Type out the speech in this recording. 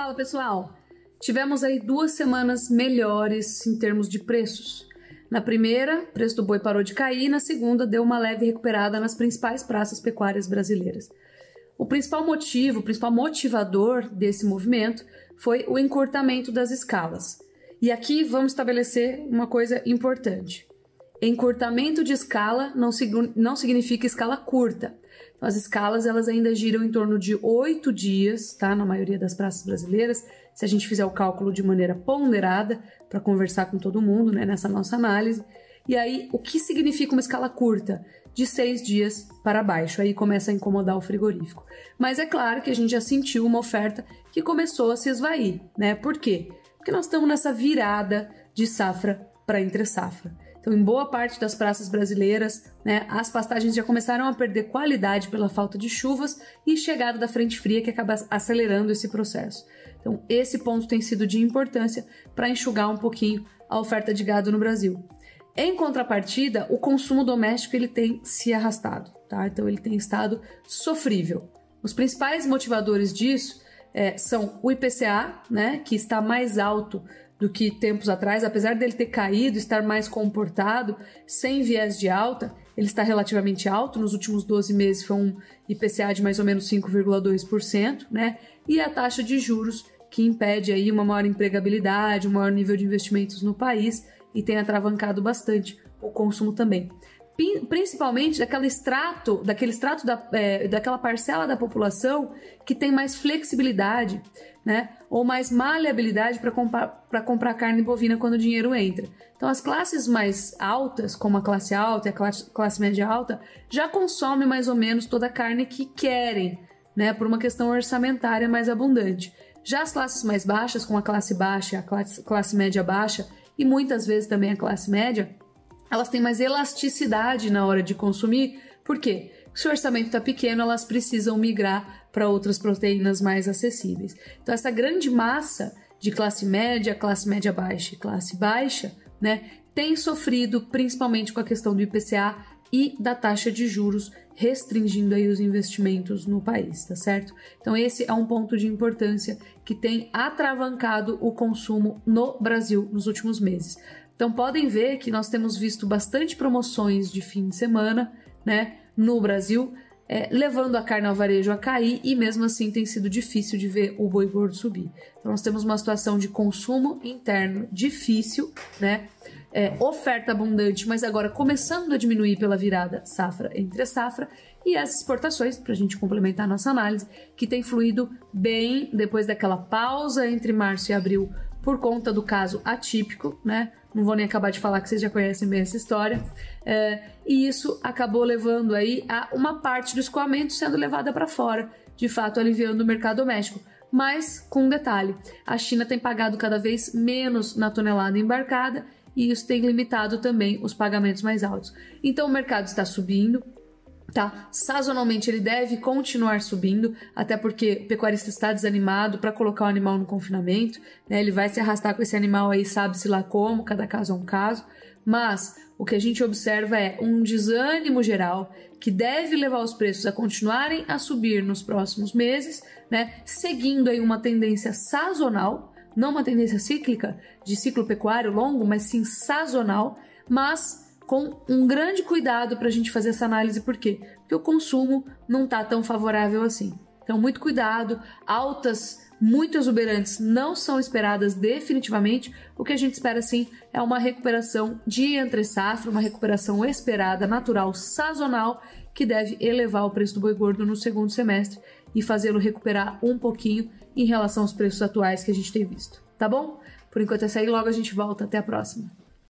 Fala pessoal, tivemos aí 2 semanas melhores em termos de preços. Na primeira, o preço do boi parou de cair, na segunda deu uma leve recuperada nas principais praças pecuárias brasileiras. O principal motivo, o principal motivador desse movimento foi o encurtamento das escalas. E aqui vamos estabelecer uma coisa importante. Encurtamento de escala não significa escala curta. Então, as escalas elas ainda giram em torno de 8 dias, tá? Na maioria das praças brasileiras, se a gente fizer o cálculo de maneira ponderada, para conversar com todo mundo, né, nessa nossa análise. E aí, o que significa uma escala curta? De 6 dias para baixo, aí começa a incomodar o frigorífico. Mas é claro que a gente já sentiu uma oferta que começou a se esvair, né? Por quê? Porque nós estamos nessa virada de safra para entre safra. Então, em boa parte das praças brasileiras, né, as pastagens já começaram a perder qualidade pela falta de chuvas e chegada da frente fria que acaba acelerando esse processo. Então, esse ponto tem sido de importância para enxugar um pouquinho a oferta de gado no Brasil. Em contrapartida, o consumo doméstico ele tem se arrastado, tá? Então, ele tem estado sofrível. Os principais motivadores disso são o IPCA, né, que está mais alto do que tempos atrás, apesar dele ter caído, estar mais comportado, sem viés de alta, ele está relativamente alto, nos últimos 12 meses foi um IPCA de mais ou menos 5,2%, né? E a taxa de juros, que impede aí uma maior empregabilidade, um maior nível de investimentos no país e tem atravancado bastante o consumo também. Principalmente daquele extrato daquela parcela da população que tem mais flexibilidade, né, ou mais maleabilidade para comprar carne bovina quando o dinheiro entra. Então, as classes mais altas, como a classe alta e a classe média alta, já consomem mais ou menos toda a carne que querem, né, por uma questão orçamentária mais abundante. Já as classes mais baixas, como a classe baixa, a classe média baixa e muitas vezes também a classe média, elas têm mais elasticidade na hora de consumir. Por quê? Se o orçamento está pequeno, elas precisam migrar para outras proteínas mais acessíveis. Então, essa grande massa de classe média baixa e classe baixa, né, tem sofrido principalmente com a questão do IPCA e da taxa de juros, restringindo aí os investimentos no país, tá certo? Então, esse é um ponto de importância que tem atravancado o consumo no Brasil nos últimos meses. Então, podem ver que nós temos visto bastante promoções de fim de semana, né, no Brasil, levando a carne ao varejo a cair e mesmo assim tem sido difícil de ver o boi gordo subir. Então, nós temos uma situação de consumo interno difícil, né, oferta abundante, mas agora começando a diminuir pela virada safra entre safra, e as exportações, para a gente complementar a nossa análise, que tem fluído bem depois daquela pausa entre março e abril por conta do caso atípico, né? Não vou nem acabar de falar que vocês já conhecem bem essa história. E isso acabou levando aí a uma parte do escoamento sendo levada para fora, de fato aliviando o mercado doméstico. Mas com um detalhe, a China tem pagado cada vez menos na tonelada embarcada e isso tem limitado também os pagamentos mais altos. Então o mercado está subindo, tá? Sazonalmente ele deve continuar subindo, até porque o pecuarista está desanimado para colocar o animal no confinamento, né? Ele vai se arrastar com esse animal aí, sabe-se lá como, cada caso é um caso, mas o que a gente observa é um desânimo geral que deve levar os preços a continuarem a subir nos próximos meses, né? Seguindo aí uma tendência sazonal, não uma tendência cíclica, de ciclo pecuário longo, mas sim sazonal, mas com um grande cuidado para a gente fazer essa análise. Por quê? Porque o consumo não está tão favorável assim. Então, muito cuidado, altas muito exuberantes não são esperadas definitivamente. O que a gente espera, sim, é uma recuperação de entre safra, uma recuperação esperada, natural, sazonal, que deve elevar o preço do boi gordo no segundo semestre e fazê-lo recuperar um pouquinho em relação aos preços atuais que a gente tem visto. Tá bom? Por enquanto é isso aí, logo a gente volta. Até a próxima.